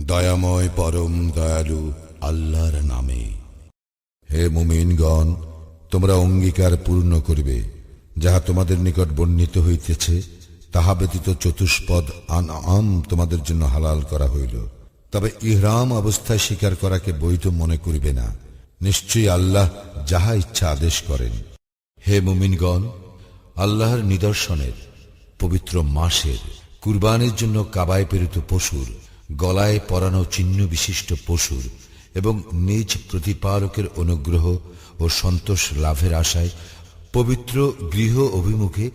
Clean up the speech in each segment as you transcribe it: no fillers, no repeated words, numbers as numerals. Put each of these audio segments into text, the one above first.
দয়াময় পরম দয়ালু আল্লাহর নামে। হে মুমিনগণ, তোমরা অঙ্গীকার পূর্ণ করিবে যাহা তোমাদের নিকট বর্ণিত হইতেছে, তাহা ব্যতীত চতুষ্পদ আনআম তোমাদের জন্য হালাল করা হইল। তবে ইহরাম অবস্থায় শিকার করাকে বৈধ মনে করিবে না। নিশ্চয়ই আল্লাহ যাহা ইচ্ছা আদেশ করেন। হে মুমিনগণ, আল্লাহর নিদর্শনের, পবিত্র মাসের, কুরবানির জন্য কাবায় প্রেরিত পশুর, গলায় পরানো চিহ্ন বিশিষ্ট পশুর এবং নিজ প্রতিপালকের অনুগ্রহ ও সন্তোষ লাভের আশায় পবিত্র গৃহ অভিমুখে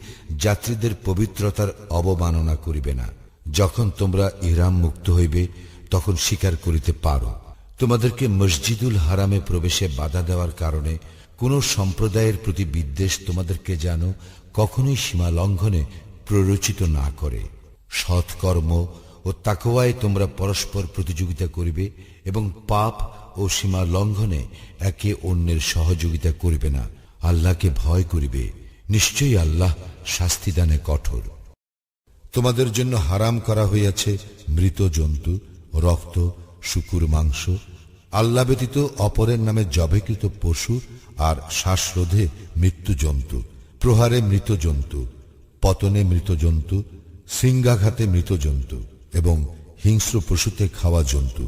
যাত্রীদের পবিত্রতার অবমাননা করিবে না। যখন তোমরা ইহরাম মুক্ত হইবে তখন শিকার করিতে পারো। তোমাদেরকে মসজিদুল হারামে প্রবেশে বাধা দেওয়ার কারণে কোন সম্প্রদায়ের প্রতি বিদ্বেষ তোমাদেরকে যেন কখনোই সীমা লঙ্ঘনে প্ররোচিত না করে। সৎকর্ম ও তাকওয়ায় তোমরা পরস্পর প্রতিযোগিতা করিবে এবং পাপ ও সীমা লঙ্ঘনে একে অন্যের সহযোগিতা করিবে না। আল্লাহকে ভয় করিবে, নিশ্চয়ই আল্লাহ শাস্তিদানে কঠোর। তোমাদের জন্য হারাম করা হইয়াছে মৃত জন্তু, রক্ত, শুকুর মাংস, আল্লাহ ব্যতীত অপরের নামে জবেকৃত পশু আর শ্বাসরোধে মৃত্যু জন্তু, প্রহারে মৃত জন্তু, পতনে মৃত জন্তু, সিংহাঘাতে মৃত জন্তু এবং হিংস্র পশুতে খাওয়া জন্তু।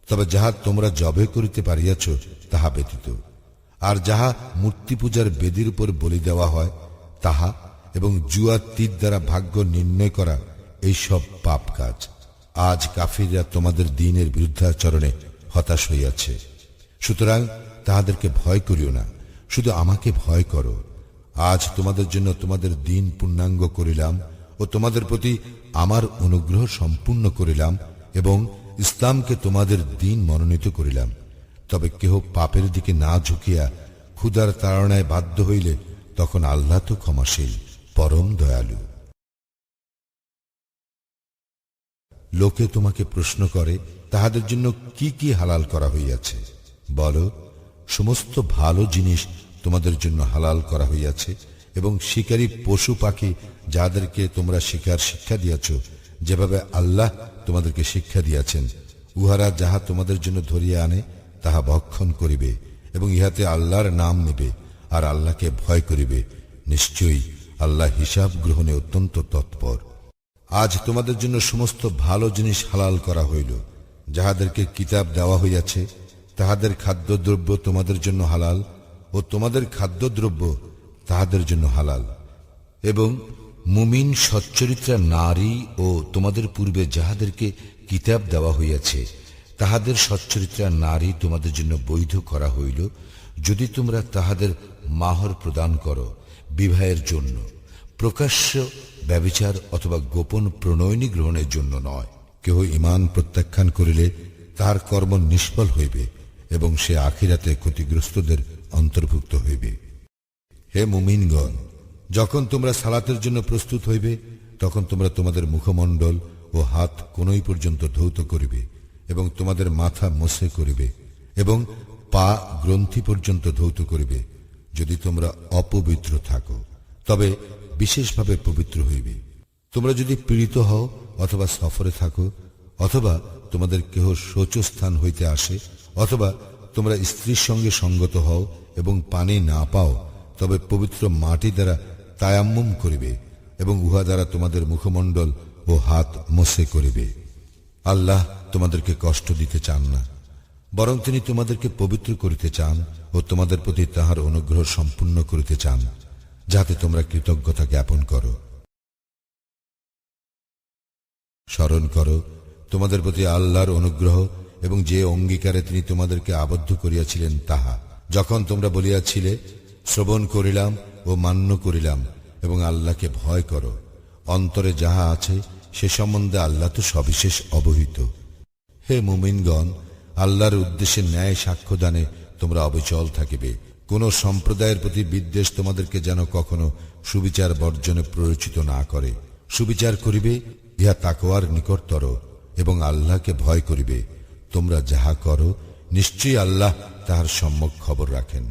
তবে যাহা তোমরা জবে করিতে পারিয়াছ তাহা ব্যতীত, আর যাহা মূর্তি পূজার বেদির উপর বলি দেওয়া হয় তাহা, এবং জুয়া তীর দ্বারা ভাগ্য নির্ণয় করা, এইসব পাপ কাজ। আজ কাফিররা তোমাদের দ্বীনের বিরুদ্ধাচরণে হতাশ হইয়াছে। সুতরাং তাহাদেরকে ভয় করিও না, শুধু আমাকে ভয় করো। আজ তোমাদের জন্য তোমাদের দ্বীন পূর্ণাঙ্গ করিলাম ও তোমাদের প্রতি আমার অনুগ্রহ সম্পূর্ণ করিলাম এবং ইসলামকে তোমাদের দ্বীন মনোনীত করিলাম। তবে কেহ পাপের দিকে না ঝুঁকিয়া ক্ষুধার তাড়নায় বাধ্য হইলে তখন আল্লাহ তো ক্ষমাশীল, পরম দয়ালু। লোকে তোমাকে প্রশ্ন করে, তাহাদের জন্য কি কি হালাল করা হইয়াছে? বলো, সমস্ত ভালো জিনিস তোমাদের জন্য হালাল করা হইয়াছে এবং শিকারী পশু পাখি যাদেরকে তোমরা শিকার শিক্ষা দিয়াছ, যেভাবে আল্লাহ তোমাদেরকে শিক্ষা দিয়াছেন, উহারা যাহা তোমাদের জন্য ধরিয়া আনে তাহা ভক্ষণ করিবে এবং ইহাতে আল্লাহর নাম নেবে আর আল্লাহকে ভয় করিবে। নিশ্চয়ই আল্লাহ হিসাব গ্রহণে অত্যন্ত তৎপর। আজ তোমাদের জন্য সমস্ত ভালো জিনিস হালাল করা হইল। যাহাদেরকে কিতাব দেওয়া হইয়াছে তাহাদের খাদ্যদ্রব্য তোমাদের জন্য হালাল ও তোমাদের খাদ্যদ্রব্য তাহাদের জন্য হালাল। এবং মুমিন সচ্চরিত্রা নারী ও তোমাদের পূর্বে যাহাদেরকে কিতাব দেওয়া হইয়াছে তাহাদের সচ্চরিত্রা নারী তোমাদের জন্য বৈধ করা হইল, যদি তোমরা তাহাদের মাহর প্রদান করো বিবাহের জন্য, প্রকাশ্য ব্যভিচার অথবা গোপন প্রণয়নী গ্রহণের জন্য নয়। কেহ ঈমান প্রত্যাখ্যান করিলে তাহার কর্ম নিষ্ফল হইবে এবং সে আখিরাতে ক্ষতিগ্রস্তদের অন্তর্ভুক্ত হইবে। হে মুমিনগণ, যখন তোমরা সালাতের জন্য প্রস্তুত হইবে তখন তোমরা তোমাদের মুখমণ্ডল ও হাত কোনই পর্যন্ত ধৌত করিবে এবং তোমাদের মাথা মোছে করিবে এবং পা গ্রন্থি পর্যন্ত ধৌত করিবে। যদি তোমরা অপবিত্র থাকো তবে বিশেষভাবে পবিত্র হইবে। তোমরা যদি পীড়িত হও অথবা সফরে থাকো অথবা তোমাদের কেহ শৌচস্থান হইতে আসে অথবা তোমরা স্ত্রীর সঙ্গে সঙ্গত হও এবং পানি না পাও, তবে পবিত্র মাটি দ্বারা তায়াম্মুম করিবে এবং উহা দ্বারা তোমাদের মুখমণ্ডল ও হাত মোছে করিবে। আল্লাহ তোমাদেরকে কষ্ট দিতে চান না, বরং তিনি তোমাদেরকে পবিত্র করিতে চান ও তোমাদের প্রতি তাহার অনুগ্রহ সম্পূর্ণ করিতে চান, যাতে তোমরা কৃতজ্ঞতা জ্ঞাপন করো। স্মরণ করো তোমাদের প্রতি আল্লাহর অনুগ্রহ এবং যে অঙ্গীকারে তিনি তোমাদেরকে আবদ্ধ করিয়াছিলেন তাহা, যখন তোমরা বলিয়াছিলে, শ্রবণ করিলাম ও মান্য করিলাম এবং আল্লাহকে ভয় করো। অন্তরে যাহা আছে সে সম্বন্ধে আল্লাহ তো সবিশেষ অবহিত। হে মুমিনগণ, আল্লাহর উদ্দেশ্যে ন্যায় সাক্ষ্যদানে তোমরা অবিচল থাকিবে। কোন সম্প্রদায়ের প্রতি বিদ্বেষ তোমাদেরকে যেন কখনো সুবিচার বর্জনে প্ররোচিত না করে। সুবিচার করিবে, ইহা তাকওয়ার নিকটতর, এবং আল্লাহকে ভয় করিবে। তোমরা যাহা করো নিশ্চয়ই আল্লাহ তাহার সম্যক খবর রাখেন।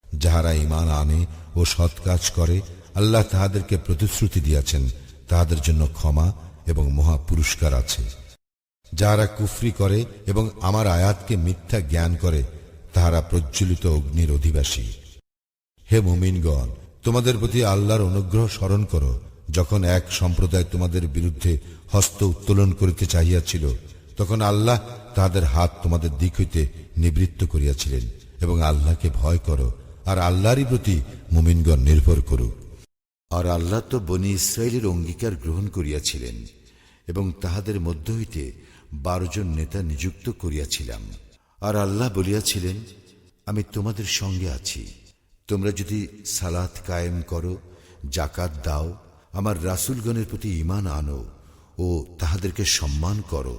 যাহারা ঈমান আনে ও সৎ কাজ করে আল্লাহ তাহাদেরকে প্রতিশ্রুতি দিয়াছেন, তাহাদের জন্য ক্ষমা এবং মহা পুরস্কার আছে। যাহারা কুফরি করে এবং আমার আয়াতকে মিথ্যা জ্ঞান করে তাহারা প্রজ্বলিত অগ্নির অধিবাসী। হে মুমিনগণ, তোমাদের প্রতি আল্লাহর অনুগ্রহ স্মরণ করো, যখন এক সম্প্রদায় তোমাদের বিরুদ্ধে হস্ত উত্তোলন করিতে চাহিয়াছিল, তখন আল্লাহ তাহাদের হাত তোমাদের দিক হইতে নিবৃত্ত করিয়াছিলেন। এবং আল্লাহকে ভয় করো, আর আল্লাহরই প্রতি মুমিনগণ নির্ভর করুক। আর আল্লাহ তো বনী ইসরায়েলের অঙ্গীকার গ্রহণ করিয়াছিলেন এবং তাহাদের মধ্য হইতে 12 জন নেতা নিযুক্ত করিয়াছিলাম। আর আল্লাহ বলিয়াছিলেন, আমি তোমাদের সঙ্গে আছি। তোমরা যদি সালাত কায়েম করো, জাকাত দাও, আমার রাসূলগণের প্রতি ঈমান আনো ও তাহাদেরকে সম্মান করো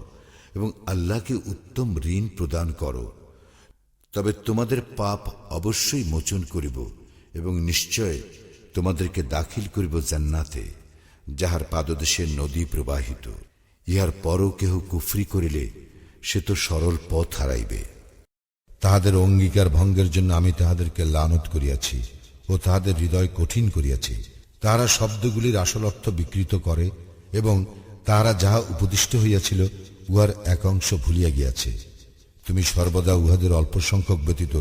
এবং আল্লাহকে উত্তম ঋণ প্রদান করো, তবে তোমাদের পাপ অবশ্যই মোচন করিব এবং নিশ্চয় তোমাদেরকে দাখিল করিব জান্নাতে, যাহার পাদদেশে নদী প্রবাহিত। ইহার পরও কেহ কুফরি করিলে সে তো সরল পথ হারাইবে। তাহাদের অঙ্গীকার ভঙ্গের জন্য আমি তাহাদেরকে লানত করিয়াছি ও তাহাদের হৃদয় কঠিন করিয়াছি। তাহারা শব্দগুলির আসল অর্থ বিকৃত করে এবং তাহারা যাহা উপদিষ্ট হইয়াছিল উহার এক অংশ ভুলিয়া গিয়াছে। তুমি সর্বদা উহাদের অল্প সংখ্যক ব্যতীত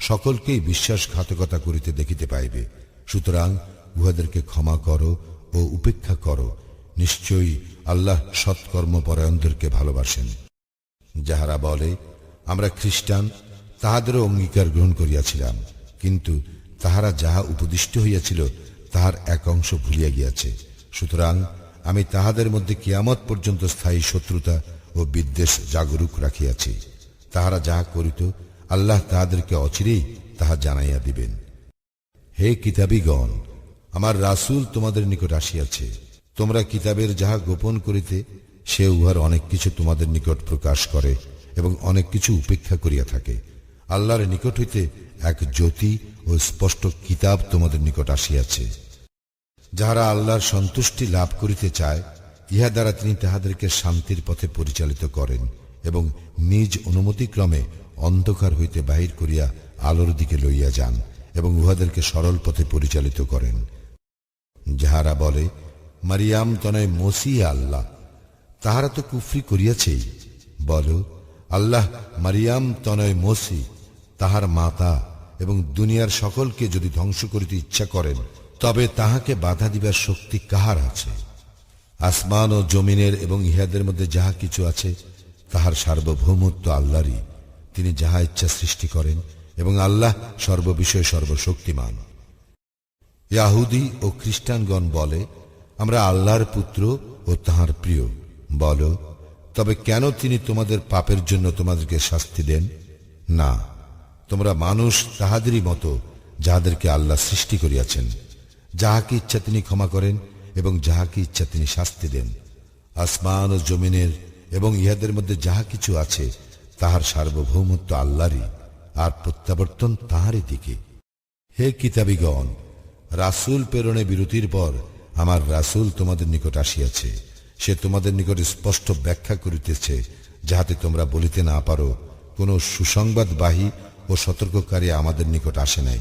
সকলকেই বিশ্বাসঘাতকতা করিতে দেখিতে পাইবে। সুতরাং উহাদেরকে ক্ষমা করো ও উপেক্ষা করো। নিশ্চয়ই আল্লাহ সৎকর্মপরায়ণদেরকে ভালোবাসেন। যাহারা বলে, আমরা খ্রিস্টান, তাহাদেরও অঙ্গীকার গ্রহণ করিয়াছিলাম, কিন্তু তাহারা যাহা উপদিষ্ট হইয়াছিল তাহার এক অংশ ভুলিয়া গিয়াছে। সুতরাং আমি তাহাদের মধ্যে কিয়ামত পর্যন্ত স্থায়ী শত্রুতা ও বিদ্বেষ জাগরুক রাখিয়াছি। তাহারা যাহা করিত আল্লাহ তাহাদেরকে অচিরেই তাহা জানাইয়া দিবেন। হে কিতাবীগণ, আমার রাসূল তোমাদের নিকট আসিয়াছে। তোমরা কিতাবের যাহা গোপন করিতে সে উহার অনেক কিছু তোমাদের নিকট প্রকাশ করে এবং অনেক কিছু উপেক্ষা করিয়া থাকে। আল্লাহর নিকট হইতে এক জ্যোতি ও স্পষ্ট কিতাব তোমাদের নিকট আসিয়াছে। যাহারা আল্লাহর সন্তুষ্টি লাভ করিতে চায়, ইহা দ্বারা তিনি তাহাদেরকে শান্তির পথে পরিচালিত করেন এবং নিজ অনুমতিক্রমে অন্ধকার হইতে বাহির করিয়া আলোর দিকে লইয়া যান এবং উহাদেরকে সরল পথে পরিচালিত করেন। যাহারা বলে, মারিয়াম তনয় মসিহ আল্লাহ, তাহারা তো কুফরি করিয়াছেই। বল, আল্লাহ মারিয়াম তনয় মসি, তাহার মাতা এবং দুনিয়ার সকলকে যদি ধ্বংস করিতে ইচ্ছা করেন, তবে তাহাকে বাধা দিবার শক্তি কাহার আছে? আসমান ও জমিনের এবং ইহাদের মধ্যে যাহা কিছু আছে তাহার সার্বভৌমত্ব আল্লাহরই। তিনি যাহা ইচ্ছা সৃষ্টি করেন এবং আল্লাহ সর্ববিষয়ে সর্বশক্তিমান। ইয়াহুদী ও খ্রিস্টানগণ বলে, আমরা আল্লাহর পুত্র ও তাহার প্রিয়। বল, তবে কেন তিনি তোমাদের পাপের জন্য তোমাদেরকে শাস্তি দেন? না, তোমরা মানুষ তাহাদেরই মতো, যাহাদেরকে আল্লাহ সৃষ্টি করিয়াছেন। যাহাকে ইচ্ছা তিনি ক্ষমা করেন এবং যাহাকে ইচ্ছা তিনি শাস্তি দেন। আসমান ও জমিনের এবং ইহাদের মধ্যে যাহা কিছু আছে তাহার সার্বভৌমত্ব আল্লাহরই, আর প্রত্যাবর্তন তাহারই দিকে। হে কিতাবীগণ, রাসূল প্রেরণে বিরতির পর আমার রাসূল তোমাদের নিকট আসিয়াছে। সে তোমাদের নিকট স্পষ্ট ব্যাখ্যা করিতেছে, যাহাতে তোমরা বলিতে না পারো, কোন সুসংবাদবাহী ও সতর্ককারী আমাদের নিকট আসে নাই।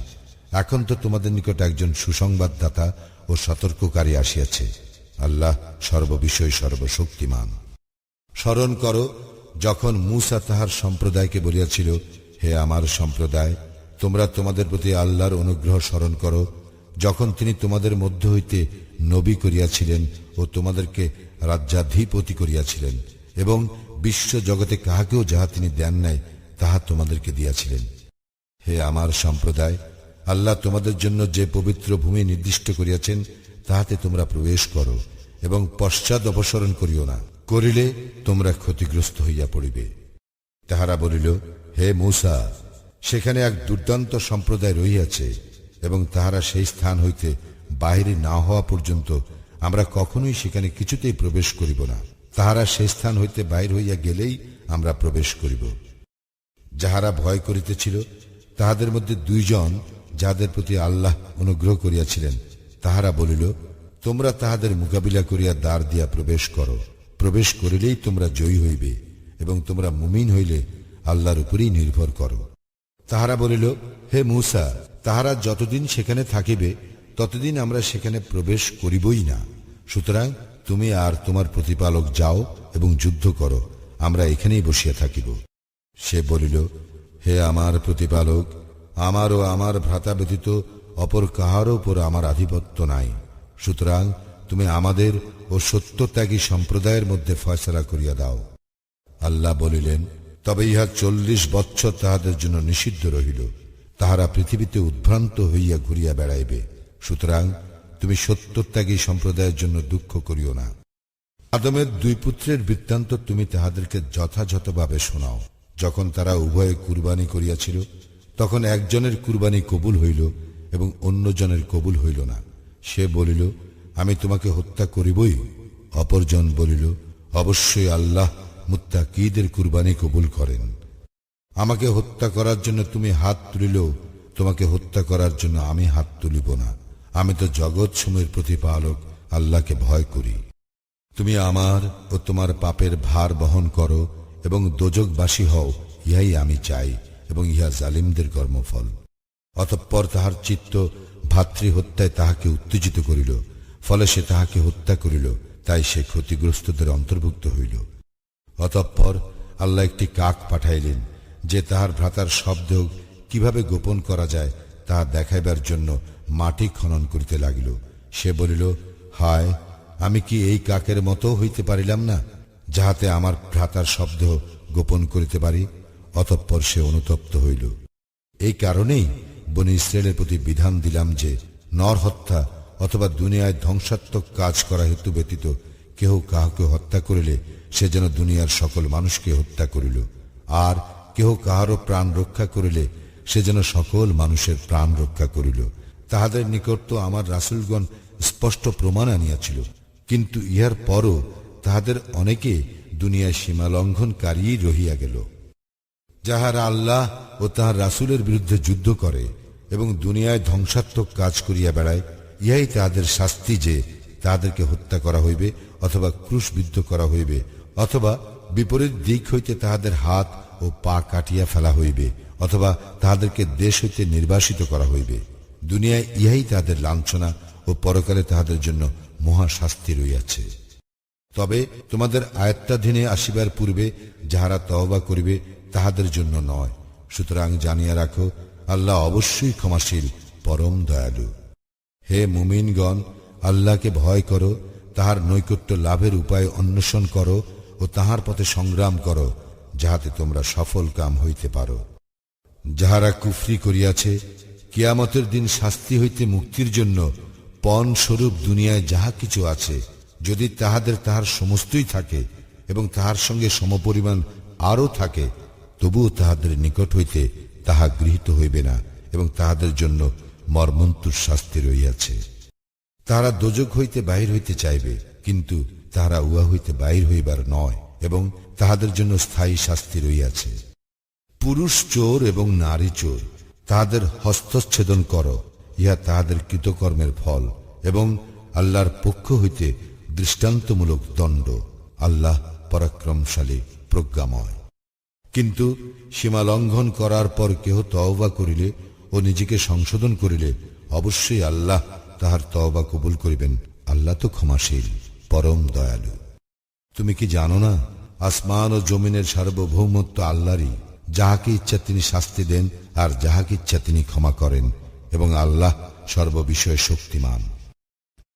এখন তো তোমাদের নিকট একজন সুসংবাদদাতা ও সতর্ককারী আসিয়াছে। আল্লাহ সর্ববিষয় সর্বশক্তিমান। স্মরণ করো, যখন মূসা তাহার সম্প্রদায়কে বলিয়াছিল, হে আমার সম্প্রদায়, তোমরা তোমাদের প্রতি আল্লাহর অনুগ্রহ স্মরণ করো, যখন তিনি তোমাদের মধ্য হইতে নবী করিয়াছিলেন ও তোমাদেরকে রাজ্যাধিপতি করিয়াছিলেন এবং বিশ্ব জগতে কাহাকেও যাহা তিনি দেন নাই তাহা তোমাদেরকে দিয়াছিলেন। হে আমার সম্প্রদায়, আল্লাহ তোমাদের জন্য যে পবিত্র ভূমি নির্দিষ্ট করিয়াছেন তাহাতে তোমরা প্রবেশ করো এবং পশ্চাৎ অপসরণ করিও না, করিলে তোমরা ক্ষতিগ্রস্ত হইয়া পড়িবে। তাহারা বলিল, হে মূসা, সেখানে এক দুর্দান্ত সম্প্রদায় রহিয়াছে এবং তাহারা সেই স্থান হইতে বাহিরে না হওয়া পর্যন্ত আমরা কখনোই সেখানে কিছুতেই প্রবেশ করিব না। তাহারা সেই স্থান হইতে বাহির হইয়া গেলেই আমরা প্রবেশ করিব। যাহারা ভয় করিতেছিল তাহাদের মধ্যে 2 জন, যাহাদের প্রতি আল্লাহ অনুগ্রহ করিয়াছিলেন, তাহারা বলিল, তোমরা তাহাদের মোকাবিলা করিয়া দ্বার দিয়া প্রবেশ করো। প্রবেশ করিলেই তোমরা জয়ী হইবে এবং তোমরা মুমিন হইলে আল্লাহর উপরেই নির্ভর করো। তাহারা বলিল, হে মূসা, তাহারা যতদিন সেখানে থাকিবে ততদিন আমরা সেখানে প্রবেশ করিবই না। সুতরাং তুমি আর তোমার প্রতিপালক যাও এবং যুদ্ধ করো, আমরা এখানেই বসিয়া থাকিব। সে বলিল, হে আমার প্রতিপালক, আমার ও আমার ভ্রাতা ব্যতীত অপর কাহারও উপর আমার আধিপত্য নাই, সুতরাং তুমি আমাদের ও সত্যত্যাগী সম্প্রদায়ের মধ্যে ফয়সালা করিয়া দাও। আল্লাহ বলিলেন, তবে ইহা 40 বৎসর তাহাদের জন্য নিষিদ্ধ রহিল, তাহারা পৃথিবীতে উদ্ভ্রান্ত হইয়া ঘুরিয়া বেড়াইবে, সুতরাং তুমি সত্যত্যাগী সম্প্রদায়ের জন্য দুঃখ করিও না। আদমের 2 পুত্রের বৃত্তান্ত তুমি তাহাদেরকে যথাযথভাবে শোনাও। যখন তারা উভয়ে কুরবানি করিয়াছিল, তখন একজনের কুরবানি কবুল হইল এবং অন্যজনের কবুল হইল না। সে বলিল, আমি তোমাকে হত্যা করিবই। অপরজন বলিল, অবশ্যই আল্লাহ মুত্তাকীদের কুরবানি কবুল করেন। আমাকে হত্যা করার জন্য তুমি হাত তুলিলেও তোমাকে হত্যা করার জন্য আমি হাত তুলিব না। আমি তো জগৎ সমূহের প্রতিপালক আল্লাহকে ভয় করি। তুমি আমার ও তোমার পাপের ভার বহন করো এবং দোজখবাসী হও, ইহাই আমি চাই, এবং ইহা জালিমদের কর্মফল। অতঃপর তাহার চিত্ত ভাতৃহত্যায় তাহাকে উত্তেজিত করিল, ফলে সে তাহাকে হত্যা করিল, তাই সে ক্ষতিগ্রস্তদের অন্তর্ভুক্ত হইল। অতঃপর আল্লাহ একটি কাক পাঠাইলেন, যে তাহার ভ্রাতার শব্দ কিভাবে গোপন করা যায় তাহা দেখাইবার জন্য মাটি খনন করিতে লাগিল। সে বলিল, হায়, আমি কি এই কাকের মতো হইতে পারিলাম না, যাহাতে আমার ভ্রাতার শব্দ গোপন করিতে পারি? অতঃপর সে অনুতপ্ত হইল। এই কারণেই বনী ইসরায়েলের প্রতি বিধান দিলাম যে নর হত্যা অথবা দুনিয়ায় ধ্বংসাত্মক কাজ করা হেতু ব্যতীত কেহ কাহাকে হত্যা করিলে সে যেন দুনিয়ার সকল মানুষকে হত্যা করিল, আর কেহ কাহারও প্রাণ রক্ষা করিলে সে যেন সকল মানুষের প্রাণ রক্ষা করিল। তাহাদের নিকট তো আমার রাসূলগণ স্পষ্ট প্রমাণ আনিয়াছিল, কিন্তু ইহার পরও তাহাদের অনেকে দুনিয়ায় সীমা লঙ্ঘনকারী রহিয়া গেল। যাহারা আল্লাহ ও তাহার রাসূলের বিরুদ্ধে যুদ্ধ করে এবং দুনিয়ায় ধ্বংসাত্মক কাজ করিয়া বেড়ায়, ইহাই তাহাদের শাস্তি, যে তাহাদেরকে হত্যা করা হইবে অথবা ক্রুশবিদ্ধ করা হইবে, অথবা বিপরীত দিক হইতে তাহাদের হাত ও পা কাটিয়া ফেলা হইবে, অথবা তাহাদেরকে দেশ হইতে নির্বাসিত করা হইবে। দুনিয়ায় ইহাই তাহাদের লাঞ্ছনা ও পরকালে তাহাদের জন্য মহা শাস্তি রইয়াছে। তবে তোমাদের আয়াত্তাধীনে আসিবার পূর্বে যাহারা তওবা করিবে তাহাদের জন্য নয়। সুতরাং জানিয়া রাখো, আল্লাহ অবশ্যই ক্ষমাশীল, পরম দয়ালু। হে মুমিনগণ, আল্লাহকে ভয় করো, তাহার নৈকট্য লাভের উপায় অন্বেষণ করো ও তাহার পথে সংগ্রাম করো, যাহাতে তোমরা সফল কাম হইতে পারো। যাহারা কুফরি করিয়াছে, কিয়ামতের দিন শাস্তি হইতে মুক্তির জন্য পণ স্বরূপ দুনিয়ায় যাহা কিছু আছে, যদি তাহাদের তাহার সমস্তই থাকে এবং তাহার সঙ্গে সমপরিমাণ আরও থাকে, তবুও তাহাদের নিকট হইতে তাহা গৃহীত হইবে না এবং তাহাদের জন্য মর্মন্তুর শাস্তি রইয়াছে। তাহারা দোজখ হইতে বাহির হইতে চাইবে, কিন্তু তাহারা উহা হইতে বাহির হইবার নয়, এবং তাহাদের জন্য স্থায়ী শাস্তি রইয়াছে। পুরুষ চোর এবং নারী চোর, তাহাদের হস্তচ্ছেদন কর, ইহা তাহাদের কৃতকর্মের ফল, এবং আল্লাহর পক্ষ হইতে দৃষ্টান্তমূলক দণ্ড। আল্লাহ পরাক্রমশালী, প্রজ্ঞাময়। কিন্তু সীমা লঙ্ঘন করার পর কেহ তওবা করিলে ও নিজেকে সংশোধন করিলে অবশ্যই আল্লাহ তাহার তওবা কবুল করিবেন। আল্লাহ তো ক্ষমাশীল, পরম দয়ালু। তুমি কি জানো না, আসমান ও জমিনের সার্বভৌমত্ব আল্লাহরই। যাহাকে ইচ্ছা তিনি শাস্তি দেন, আর যাহাকে ইচ্ছা তিনি ক্ষমা করেন, এবং আল্লাহ সর্ববিষয়ে শক্তিমান।